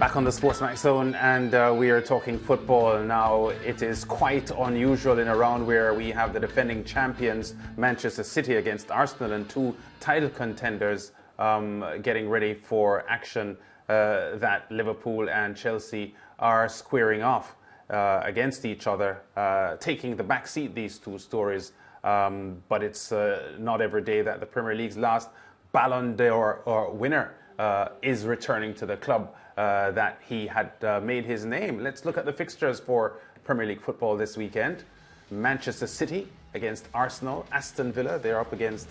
Back on the SportsMax Zone, and we are talking football now. It is quite unusual in a round where we have the defending champions Manchester City against Arsenal and two title contenders getting ready for action that Liverpool and Chelsea are squaring off against each other, taking the back seat, these two stories. But it's not every day that the Premier League's last Ballon d'Or winner is returning to the club that he had made his name. Let's look at the fixtures for Premier League football this weekend. Manchester City against Arsenal. Aston Villa, they're up against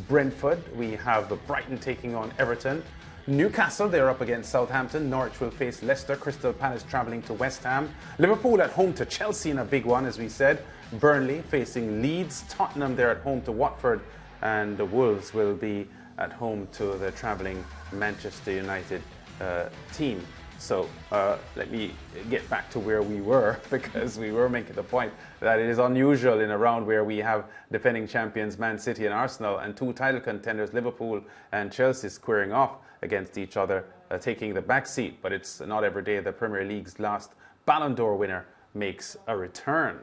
Brentford. We have Brighton taking on Everton. Newcastle, they're up against Southampton. Norwich will face Leicester. Crystal Palace travelling to West Ham. Liverpool at home to Chelsea in a big one, as we said. Burnley facing Leeds. Tottenham, they're at home to Watford. And the Wolves will be at home to the travelling Manchester United team. So let me get back to where we were, because we were making the point that it is unusual in a round where we have defending champions Man City and Arsenal and two title contenders Liverpool and Chelsea squaring off against each other, taking the back seat. But it's not every day the Premier League's last Ballon d'Or winner makes a return.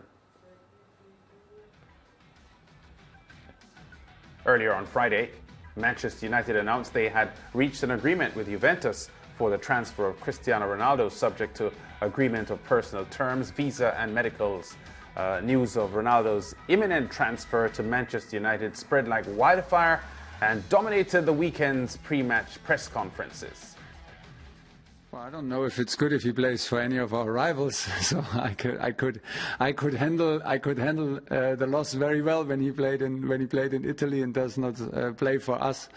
Earlier on Friday, Manchester United announced they had reached an agreement with Juventus for the transfer of Cristiano Ronaldo, subject to agreement of personal terms, visa and medicals. News of Ronaldo's imminent transfer to Manchester United spread like wildfire and dominated the weekend's pre-match press conferences. Well, I don't know if it's good if he plays for any of our rivals. So I could handle the loss very well when he played in Italy and does not play for us.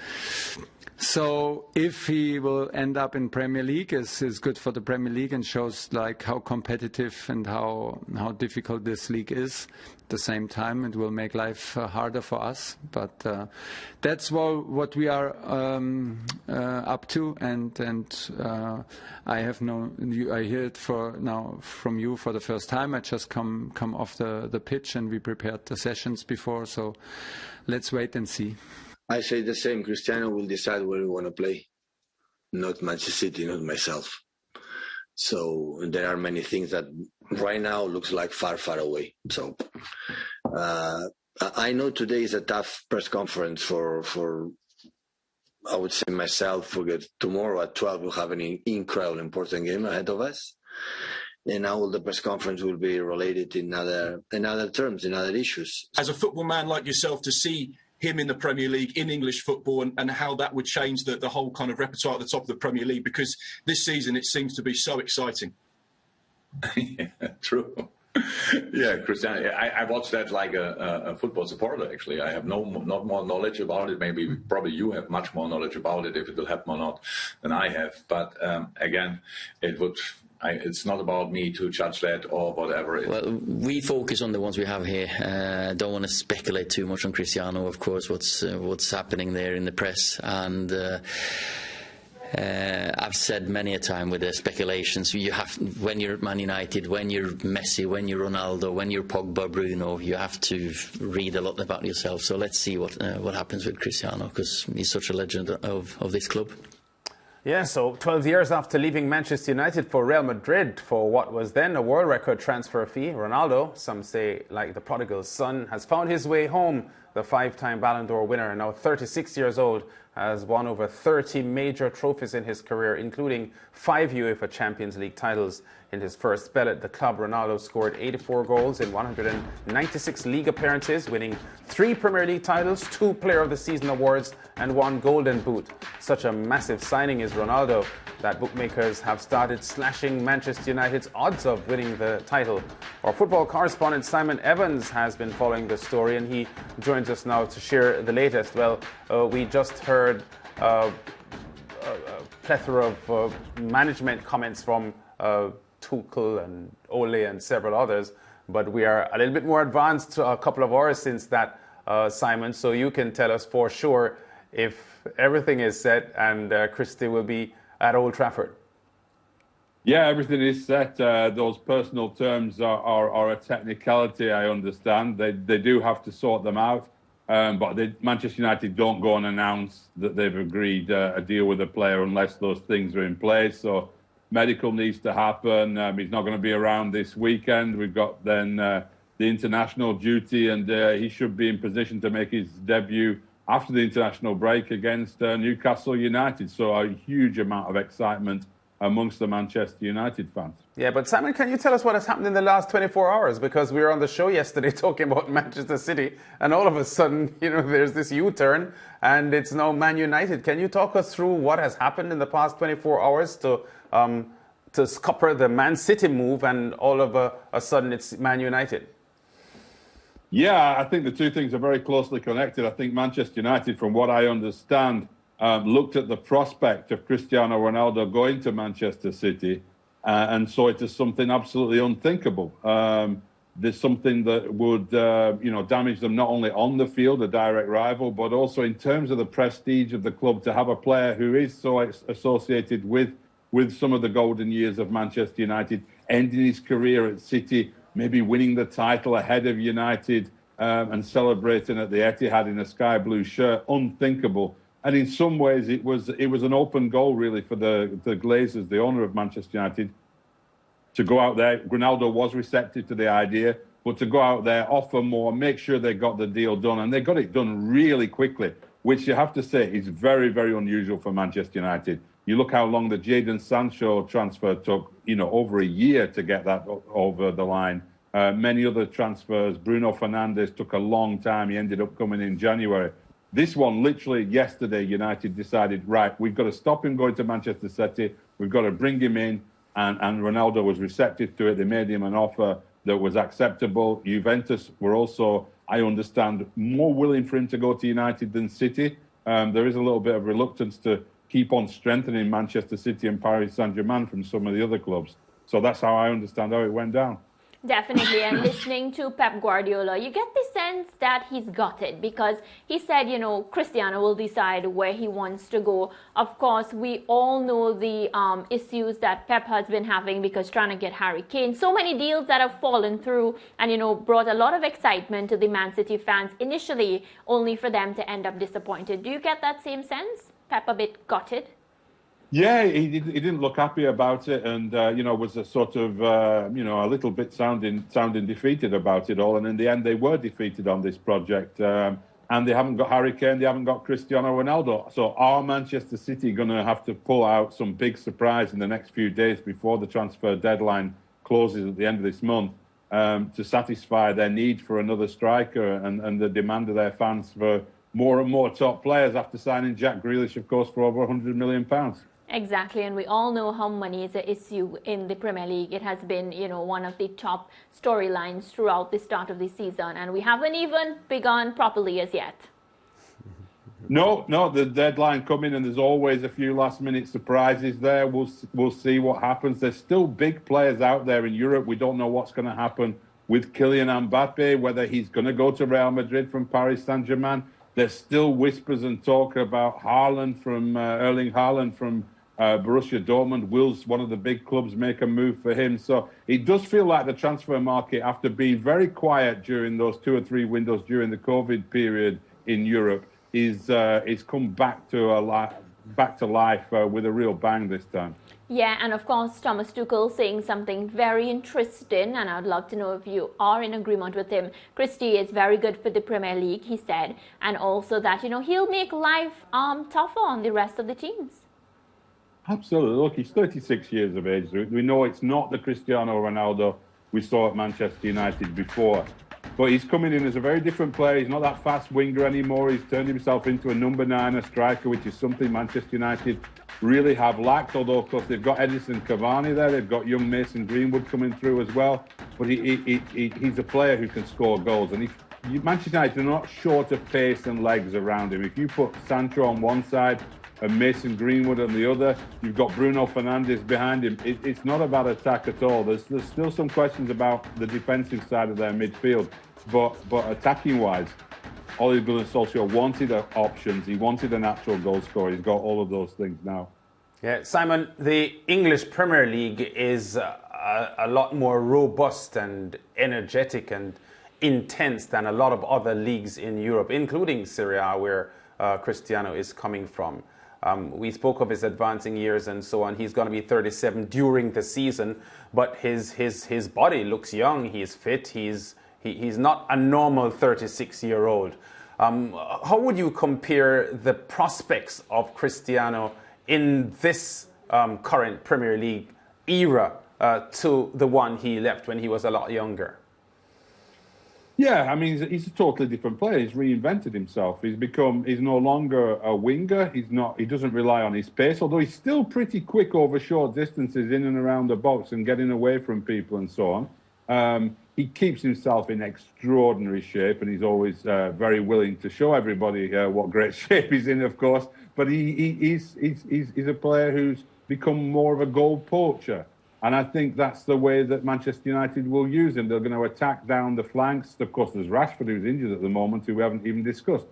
So if he will end up in Premier League, is good for the Premier League and shows like how competitive and how difficult this league is. At the same time, it will make life harder for us. But that's what we are up to, and I hear it from you for the first time. I just come off the pitch, and we prepared the sessions before. So let's wait and see. I say the same. Cristiano will decide where we want to play, not Manchester City, not myself. So there are many things that right now looks like far, far away. So I know today is a tough press conference for I would say myself, because tomorrow at 12 we'll have an incredible important game ahead of us. And now the press conference will be related in other terms, in other issues. As a football man like yourself, to see him in the Premier League, in English football, and how that would change the whole kind of repertoire at the top of the Premier League, because this season it seems to be so exciting. Yeah, true. Yeah, Cristiano, I watched that like a football supporter, actually. I have not more knowledge about it. Probably you have much more knowledge about it, if it will happen or not, than I have. But again, it's not about me to judge that or whatever. Well, we focus on the ones we have here. Don't want to speculate too much on Cristiano, of course, what's happening there in the press. And I've said many a time with the speculations, you have, when you're at Man United, when you're Messi, when you're Ronaldo, when you're Pogba, Bruno, you have to read a lot about yourself. So let's see what happens with Cristiano, because he's such a legend of this club. Yeah, so 12 years after leaving Manchester United for Real Madrid for what was then a world record transfer fee, Ronaldo, some say like the prodigal son, has found his way home. The five-time Ballon d'Or winner, now 36 years old, has won over 30 major trophies in his career, including 5 UEFA Champions League titles. In his first spell at the club, Ronaldo scored 84 goals in 196 league appearances, winning 3 Premier League titles, 2 Player of the Season awards, and 1 Golden Boot. Such a massive signing is Ronaldo that bookmakers have started slashing Manchester United's odds of winning the title. Our football correspondent Simon Evans has been following the story, and he joins us now to share the latest. Well, we just heard a plethora of management comments from Tuchel and Ole and several others, but we are a little bit more advanced a couple of hours since that, Simon, so you can tell us for sure if everything is set and Christie will be at Old Trafford. Yeah, everything is set. Those personal terms are a technicality, I understand. They do have to sort them out, but Manchester United don't go and announce that they've agreed a deal with a player unless those things are in place. So medical needs to happen. He's not going to be around this weekend. We've got then the international duty, and he should be in position to make his debut after the international break against Newcastle United. So a huge amount of excitement amongst the Manchester United fans. Yeah, but Simon, can you tell us what has happened in the last 24 hours? Because we were on the show yesterday talking about Manchester City, and all of a sudden, there's this U-turn, and it's now Man United. Can you talk us through what has happened in the past 24 hours to scupper the Man City move, and all of a sudden it's Man United? Yeah, I think the two things are very closely connected. I think Manchester United, from what I understand, looked at the prospect of Cristiano Ronaldo going to Manchester City and saw it as something absolutely unthinkable. There's something that would, damage them not only on the field, a direct rival, but also in terms of the prestige of the club, to have a player who is so associated with some of the golden years of Manchester United, ending his career at City, maybe winning the title ahead of United, and celebrating at the Etihad in a sky blue shirt. Unthinkable. And in some ways, it was an open goal, really, for the Glazers, the owner of Manchester United, to go out there. Ronaldo was receptive to the idea, but to go out there, offer more, make sure they got the deal done. And they got it done really quickly, which you have to say is very, very unusual for Manchester United. You look how long the Jadon Sancho transfer took, over a year to get that over the line. Many other transfers. Bruno Fernandes took a long time. He ended up coming in January. This one, literally yesterday, United decided, right, we've got to stop him going to Manchester City. We've got to bring him in. And Ronaldo was receptive to it. They made him an offer that was acceptable. Juventus were also, I understand, more willing for him to go to United than City. There is a little bit of reluctance to keep on strengthening Manchester City and Paris Saint-Germain from some of the other clubs. So that's how I understand how it went down. Definitely, and listening to Pep Guardiola, you get the sense that he's got it, because he said, Cristiano will decide where he wants to go. Of course, we all know the issues that Pep has been having, because trying to get Harry Kane, so many deals that have fallen through and, brought a lot of excitement to the Man City fans initially, only for them to end up disappointed. Do you get that same sense? Pep a bit gutted? Yeah, he didn't look happy about it, and was a sort of a little bit sounding defeated about it all. And in the end, they were defeated on this project, and they haven't got Harry Kane, they haven't got Cristiano Ronaldo. So are Manchester City going to have to pull out some big surprise in the next few days before the transfer deadline closes at the end of this month to satisfy their need for another striker and the demand of their fans for more and more top players after signing Jack Grealish, of course, for over £100 million? Exactly, and we all know how money is an issue in the Premier League. It has been, one of the top storylines throughout the start of the season, and we haven't even begun properly as yet. No, the deadline coming, and there's always a few last-minute surprises there. We'll see what happens. There's still big players out there in Europe. We don't know what's going to happen with Kylian Mbappe, whether he's going to go to Real Madrid from Paris Saint-Germain. There's still whispers and talk about Erling Haaland from Borussia Dortmund. Will one of the big clubs make a move for him? So it does feel like the transfer market, after being very quiet during those 2 or 3 windows during the COVID period in Europe, is come back to life with a real bang this time. Yeah, and of course, Thomas Tuchel saying something very interesting, and I'd love to know if you are in agreement with him. Christie is very good for the Premier League, he said, and also that, he'll make life tougher on the rest of the teams. Absolutely. Look, he's 36 years of age. We know it's not the Cristiano Ronaldo we saw at Manchester United before. But he's coming in as a very different player. He's not that fast winger anymore. He's turned himself into a number 9, a striker, which is something Manchester United really have lacked. Although, of course, they've got Edinson Cavani there. They've got young Mason Greenwood coming through as well. But he's a player who can score goals. And Manchester United are not short of pace and legs around him. If you put Sancho on one side and Mason Greenwood on the other, you've got Bruno Fernandes behind him. It's not about attack at all. There's still some questions about the defensive side of their midfield. But attacking-wise, Ole Gunnar Solskjaer wanted options. He wanted a natural goal scorer. He's got all of those things now. Yeah, Simon, the English Premier League is a lot more robust and energetic and intense than a lot of other leagues in Europe, including Serie A, where Cristiano is coming from. We spoke of his advancing years and so on. He's going to be 37 during the season, but his body looks young. He's fit. He's not a normal 36-year-old. How would you compare the prospects of Cristiano in this current Premier League era to the one he left when he was a lot younger? Yeah, I mean, he's a totally different player. He's reinvented himself. He's no longer a winger. He doesn't rely on his pace, although he's still pretty quick over short distances in and around the box and getting away from people and so on. He keeps himself in extraordinary shape, and he's always very willing to show everybody what great shape he's in, of course. But he's a player who's become more of a goal poacher. And I think that's the way that Manchester United will use him. They're going to attack down the flanks. Of course, there's Rashford, who's injured at the moment, who we haven't even discussed.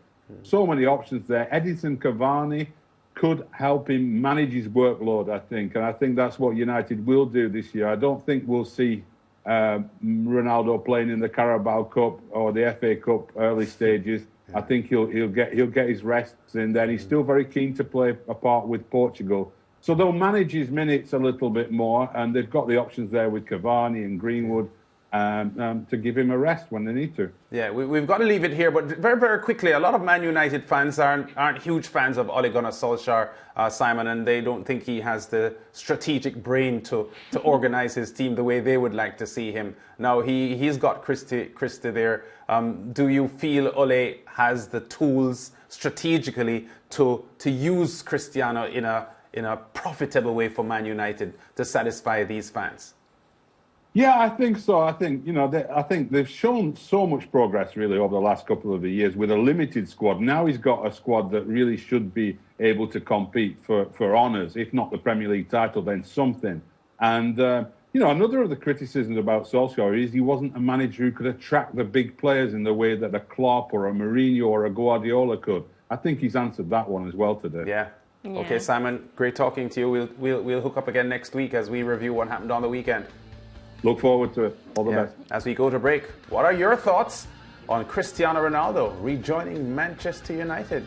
So many options there. Edinson Cavani could help him manage his workload, I think. And I think that's what United will do this year. I don't think we'll see Ronaldo playing in the Carabao Cup or the FA Cup early stages. I think he'll get his rests in there. He's still very keen to play a part with Portugal. So they'll manage his minutes a little bit more, and they've got the options there with Cavani and Greenwood to give him a rest when they need to. Yeah, we've got to leave it here, but very, very quickly, a lot of Man United fans aren't huge fans of Ole Gunnar Solskjaer, Simon, and they don't think he has the strategic brain to organise his team the way they would like to see him. Now, he's got Christie there. Do you feel Ole has the tools strategically to use Cristiano in a profitable way for Man United to satisfy these fans? Yeah, I think so. I think I think they've shown so much progress really over the last couple of years with a limited squad. Now he's got a squad that really should be able to compete for honours, if not the Premier League title, then something. And another of the criticisms about Solskjaer is he wasn't a manager who could attract the big players in the way that a Klopp or a Mourinho or a Guardiola could. I think he's answered that one as well today. Yeah. Okay, Simon, great talking to you. We'll hook up again next week as we review what happened on the weekend. Look forward to it. All the best. As we go to break, what are your thoughts on Cristiano Ronaldo rejoining Manchester United?